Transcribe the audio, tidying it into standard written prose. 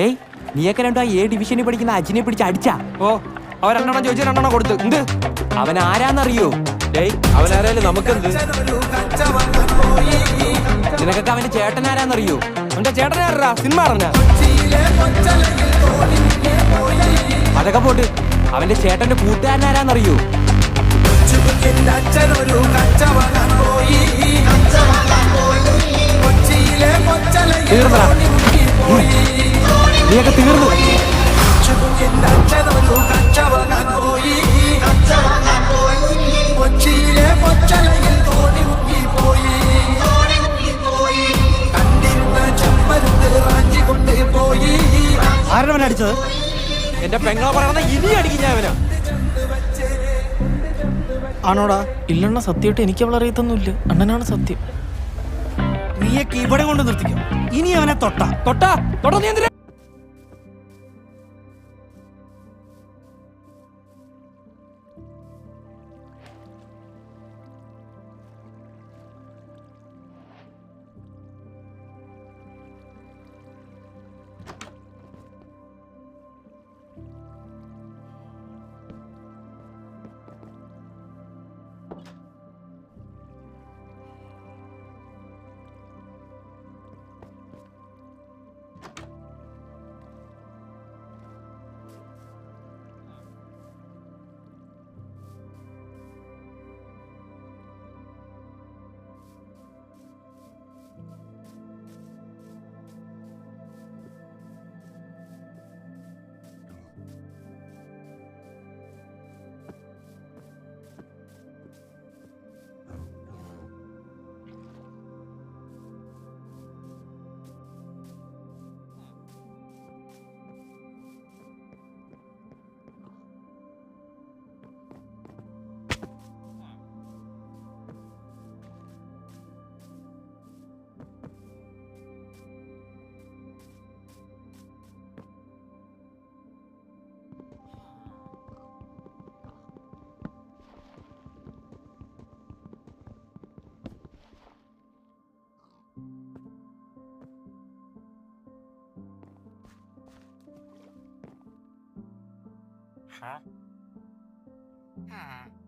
ഏയ് നീയൊക്കെ രണ്ടോ A ഡിവിഷനിൽ പഠിക്കുന്ന അജിനെ പിടിച്ച് അടിച്ചാ? ഓ അവൻ 2 ചോദിച്ചു 2 കൊടുത്തു. എന്ത് അവൻ ആരാന്നറിയോ? ഏയ് അവനാരായാലും നമുക്കെന്ത്? നിനക്കൊക്കെ അവന്റെ ചേട്ടൻ ആരാന്നറിയോ? അവന്റെ ചേട്ടനാരാ? സിനിമ അറിഞ്ഞ? അതൊക്കെ പോട്ട് അവന്റെ ചേട്ടന്റെ കൂട്ടുകാരൻ ആരാന്നറിയോ? തീർന്നടാ, നീയൊക്കെ തീർന്നു. ആരവൻ അടിച്ചത്? എന്റെ പെങ്ങളെ പറയണ ഇനി അടിക്കും ഞാൻ അവനാ. ആണോടാ? ഇല്ലണ്ണ, സത്യമായിട്ട് എനിക്ക് അവളെ അറിയത്തൊന്നുമില്ല. അണ്ണനാണ് സത്യം. നീയൊക്കെ ഇവിടെ കൊണ്ട് നിർത്തിക്കും. ഇനി അവനെ തൊട്ടാ നീ എന്തിനാ? Huh? Hmm.